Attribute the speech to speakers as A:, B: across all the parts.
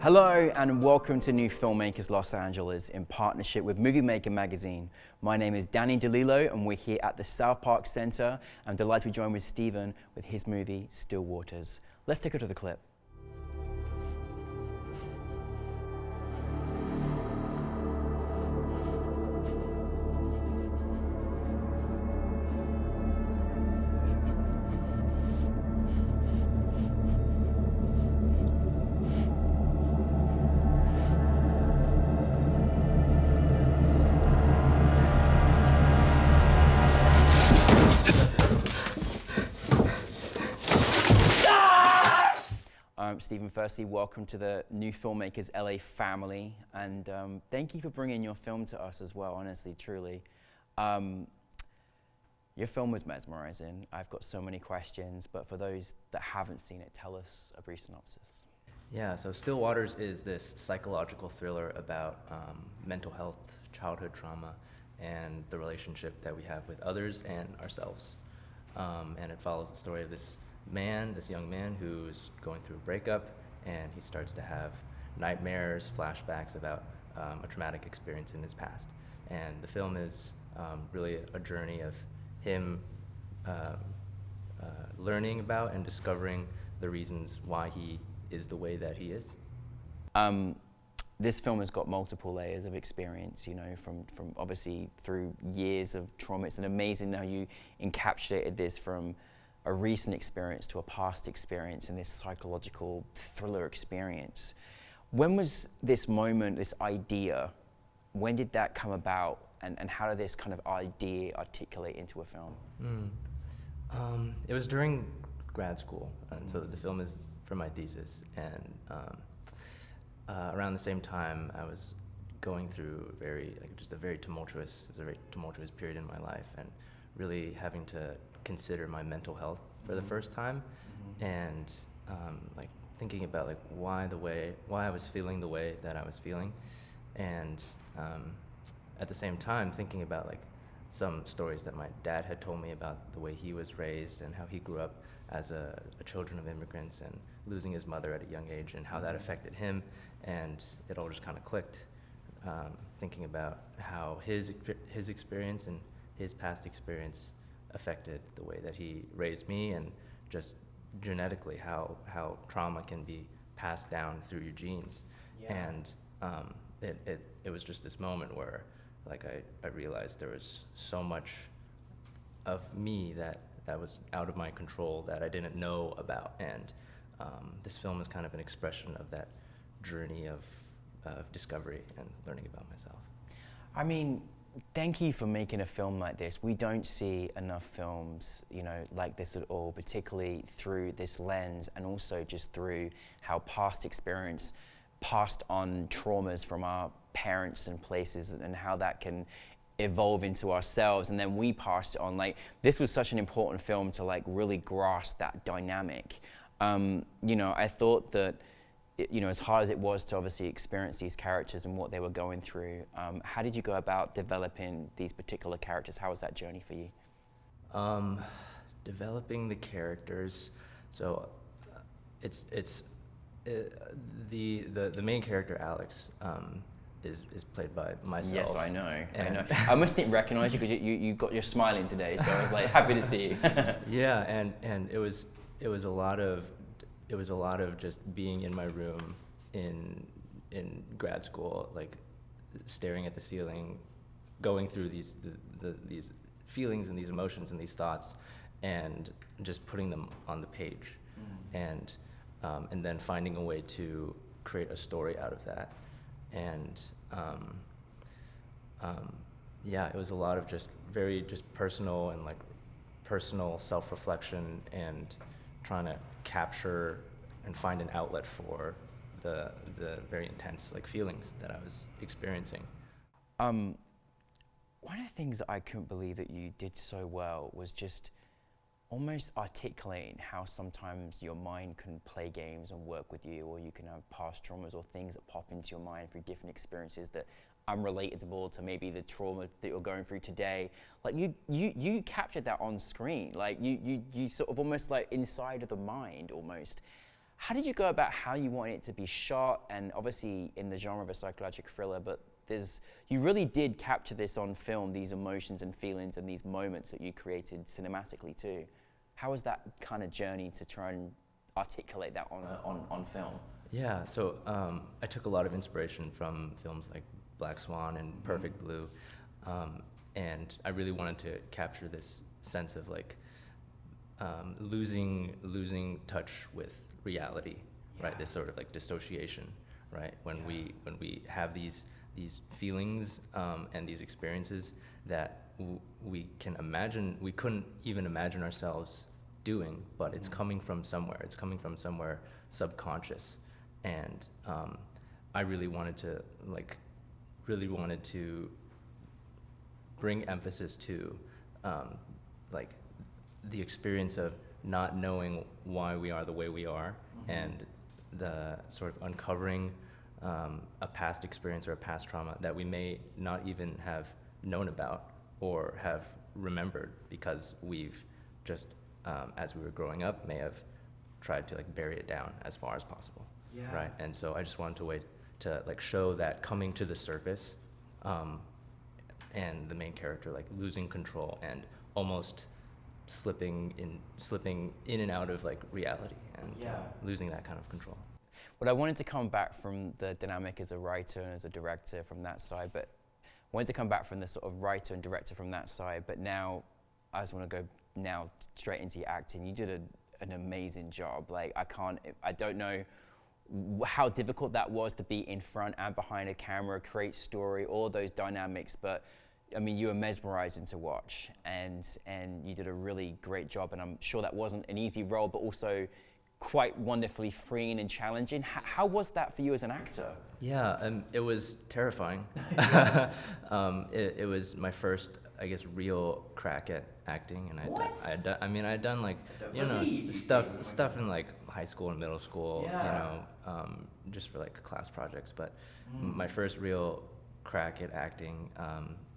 A: Hello and welcome to New Filmmakers Los Angeles in partnership with Movie Maker magazine. My name is Danny DeLillo and we're here at the South Park Center. I'm delighted to be joined with Stephen with his movie Still Waters. Let's take a look at the clip. Stephen, firstly, welcome to the New Filmmakers LA family, and thank you for bringing your film to us as well, honestly, truly. Your film was mesmerizing. I've got so many questions, but for those that haven't seen it, tell us a brief synopsis.
B: Yeah, so Still Waters is this psychological thriller about mental health, childhood trauma, and the relationship that we have with others and ourselves. And it follows the story of this young man who's going through a breakup, and he starts to have nightmares, flashbacks about a traumatic experience in his past. And the film is really a journey of him learning about and discovering the reasons why he is the way that he is.
A: This film has got multiple layers of experience, you know, from obviously through years of trauma. It's amazing how you encapsulated this from a recent experience to a past experience in this psychological thriller experience. When was this moment, this idea, when did that come about, and how did this kind of idea articulate into a film?
B: It was during grad school, and so the film is for my thesis, and around the same time I was going through a very tumultuous period in my life, and really having to consider my mental health for the first time, and thinking about why I was feeling the way that I was feeling, and at the same time thinking about some stories that my dad had told me about the way he was raised and how he grew up as a children of immigrants and losing his mother at a young age and how that affected him, and it all just kind of clicked, thinking about how his experience and his past experience affected the way that he raised me, and just genetically how trauma can be passed down through your genes. Yeah. And it was just this moment where I realized there was so much of me that was out of my control that I didn't know about, and this film is kind of an expression of that journey of discovery and learning about myself.
A: I mean, thank you for making a film like this. We don't see enough films, you know, like this at all, particularly through this lens, and also just through how past experience passed on traumas from our parents and places, and how that can evolve into ourselves, and then we pass it on. This was such an important film to really grasp that dynamic. You know, I thought that, you know, as hard as it was to obviously experience these characters and what they were going through, how did you go about developing these particular characters? How was that journey for you?
B: Developing the characters, so the main character, Alex, is played by myself.
A: Yes, I know. I must didn't recognize you because you're smiling today, so I was happy to see you.
B: Yeah, and it was a lot of just being in my room in grad school, staring at the ceiling, going through these feelings and these emotions and these thoughts, and just putting them on the page, and then finding a way to create a story out of that. And yeah, it was a lot of just very personal and personal self-reflection, and trying to capture and find an outlet for the very intense feelings that I was experiencing.
A: One of the things that I couldn't believe that you did so well was just almost articulating how sometimes your mind can play games and work with you, or you can have past traumas or things that pop into your mind through different experiences that unrelatable to maybe the trauma that you're going through today. You captured that on screen. You sort of almost inside of the mind almost. how did you go about how you wanted it to be shot, and obviously in the genre of a psychological thriller, but you really did capture this on film, these emotions and feelings and these moments that you created cinematically too. How was that kind of journey to try and articulate that on film?
B: Yeah, so I took a lot of inspiration from films like Black Swan and Perfect Blue, and I really wanted to capture this sense of like losing touch with reality, right? This sort of like dissociation, right? When we have these feelings and these experiences that we couldn't even imagine ourselves doing, but it's coming from somewhere. It's coming from somewhere subconscious, and I really wanted to bring emphasis to like the experience of not knowing why we are the way we are, and the sort of uncovering a past experience or a past trauma that we may not even have known about or have remembered, because we've just, as we were growing up, may have tried to like bury it down as far as possible, right? And so I just wanted to like show that coming to the surface, and the main character like losing control and almost slipping in and out of like reality, and losing that kind of control.
A: Well, I wanted to come back from the dynamic as a writer and as a director from that side, but wanted to come back from the sort of writer and director from that side, but now I just want to go now straight into your acting. You did an amazing job. Like I don't know how difficult that was to be in front and behind a camera, create story, all those dynamics, but I mean, you were mesmerizing to watch, and you did a really great job, and I'm sure that wasn't an easy role, but also quite wonderfully freeing and challenging. How was that for you as an actor?
B: Yeah, it was terrifying. It was my first, I guess, real crack at acting, and I'd done like, you know, stuff in like high school and middle school, you know, just for like class projects, but my first real crack at acting,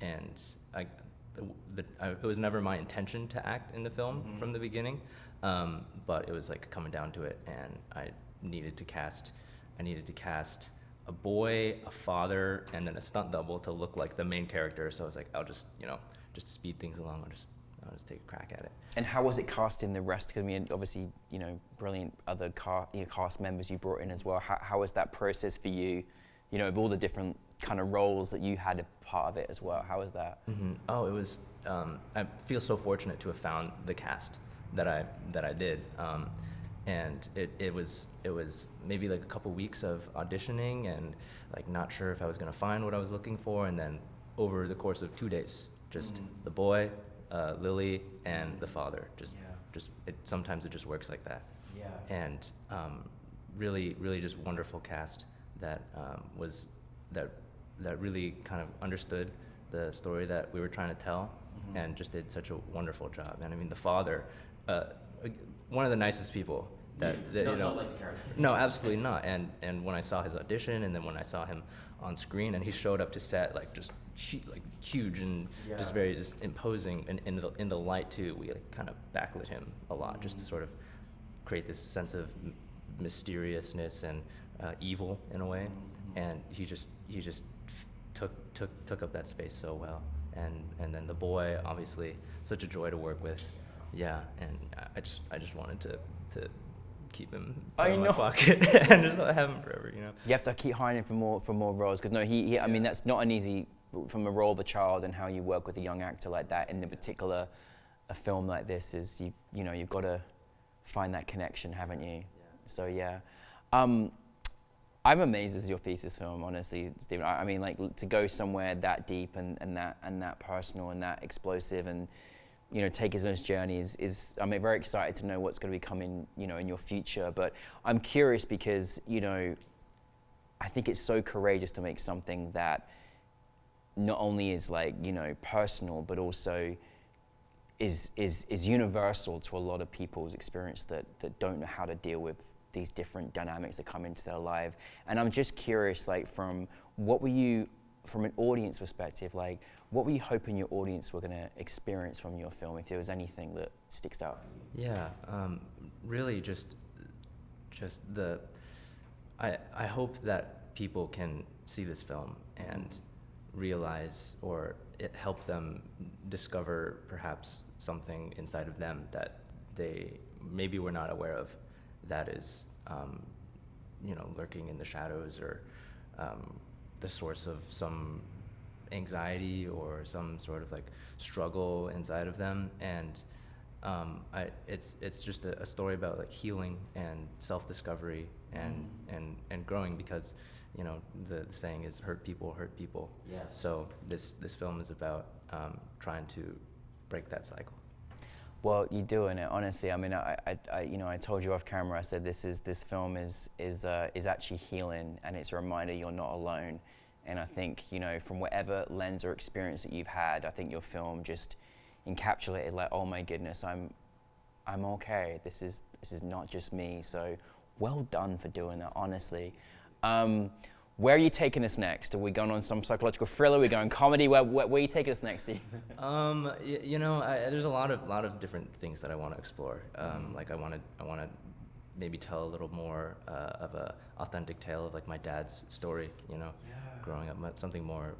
B: and it was never my intention to act in the film from the beginning, but it was like coming down to it, and I needed to cast a boy, a father, and then a stunt double to look like the main character. So I was like, I'll just, you know, just speed things along. I'll just take a crack at it. And
A: how was it casting the rest? Because I mean, obviously, you know, brilliant other cast members you brought in as well. How was that process for you? You know, of all the different kind of roles that you had a part of it as well. How was that?
B: Oh, it was. I feel so fortunate to have found the cast that I did, and it was maybe like a couple weeks of auditioning and like not sure if I was gonna find what I was looking for, and then over the course of 2 days, just the boy, Lily, and the father. Sometimes it just works like that. Yeah. And really just wonderful cast that that really kind of understood the story that we were trying to tell, and just did such a wonderful job. And I mean, the father, one of the nicest people that you know. Not like the character. No, absolutely not. And when I saw his audition, and then when I saw him on screen, and he showed up to set like just huge and just very imposing, and in the light too, we like kind of backlit him a lot, just to sort of create this sense of mysteriousness and evil in a way. And he just took up that space so well. And then the boy, obviously, such a joy to work with. Yeah, and I just wanted to keep him in my pocket and just have him forever, you know. You
A: have to keep hiring him for more roles, because no, he I mean, that's not an easy, from a role of a child and how you work with a young actor like that. In particular, a film like this is you've got to find that connection, haven't you? Yeah. So yeah. I'm amazed as your thesis film, honestly, Stephen. I mean, like, to go somewhere that deep and that personal and that explosive, and take his own journey is I'm very excited to know what's going to be coming, in your future. But I'm curious because I think it's so courageous to make something that not only is personal, but also is universal to a lot of people's experience that don't know how to deal with these different dynamics that come into their life. And I'm just curious, from an audience perspective, what were you hoping your audience were going to experience from your film, if there was anything that sticks out?
B: Yeah, really just just I hope that people can see this film and realize, or it help them discover perhaps something inside of them that they maybe were not aware of, that is, lurking in the shadows, or the source of some anxiety or some sort of like struggle inside of them. And it's just a story about like healing and self-discovery and growing, because the saying is hurt people hurt people.
A: Yes.
B: So this film is about trying to break that cycle.
A: Well, you're doing it, honestly. I mean, I told you off camera. I said this film is actually healing, and it's a reminder you're not alone. And I think, from whatever lens or experience that you've had, I think your film just encapsulated like, oh my goodness, I'm okay. This is not just me. So well done for doing that, honestly. Where are you taking us next? Are we going on some psychological thriller? Are we going comedy? Where are you taking us next, Steve?
B: There's a lot of different things that I want to explore. Like I want to maybe tell a little more of a authentic tale of like my dad's story. Growing up, something more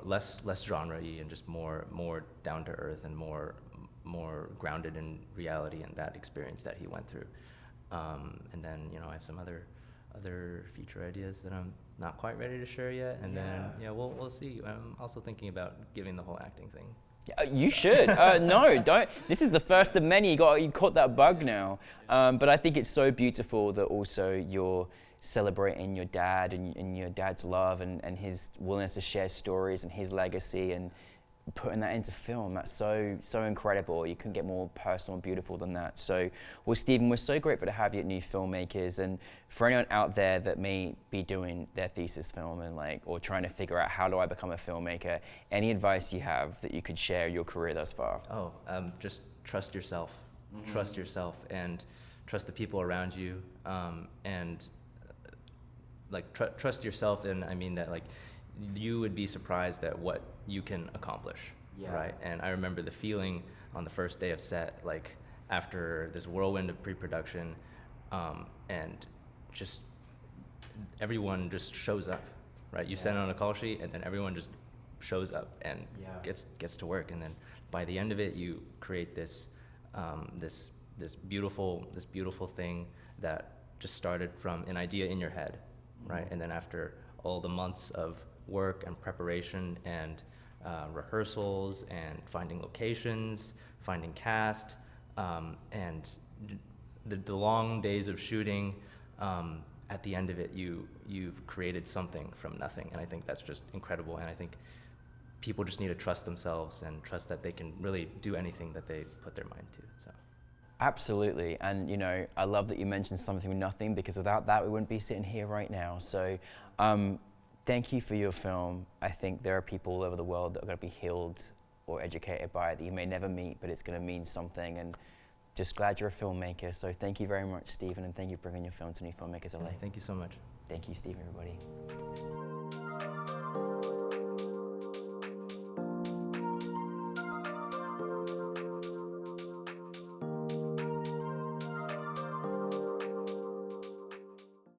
B: less genre-y, and just more down to earth, and more grounded in reality and that experience that he went through. And then I have some other feature ideas that I'm not quite ready to share yet, and then we'll see. I'm also thinking about giving the whole acting thing.
A: You should. No, don't. This is the first of many. You caught that bug now. But I think it's so beautiful that also you're celebrating your dad and your dad's love and his willingness to share stories and his legacy, and putting that into film. That's so incredible. You couldn't get more personal and beautiful than that. So, well, Stephen, we're so grateful to have you at New Filmmakers. And for anyone out there that may be doing their thesis film and or trying to figure out how do I become a filmmaker, any advice you have that you could share your career thus far?
B: Just trust yourself. Mm-hmm. Trust yourself, and trust the people around you, and trust yourself. And I mean that you would be surprised at what you can accomplish, right? And I remember the feeling on the first day of set, after this whirlwind of pre-production, and just everyone just shows up, right? You send out a call sheet, and then everyone just shows up and gets to work. And then by the end of it, you create this beautiful thing that just started from an idea in your head, right? And then after all the months of work and preparation and rehearsals and finding locations, finding cast, and the long days of shooting, at the end of it, you've created something from nothing. And I think that's just incredible. And I think people just need to trust themselves and trust that they can really do anything that they put their mind to. So.
A: Absolutely. And I love that you mentioned something with nothing, because without that we wouldn't be sitting here right now. So thank you for your film. I think there are people all over the world that are going to be healed or educated by it that you may never meet, but it's going to mean something. And just glad you're a filmmaker. So thank you very much, Stephen, and thank you for bringing your film to New Filmmakers LA.
B: Thank you so much.
A: Thank you, Stephen, everybody.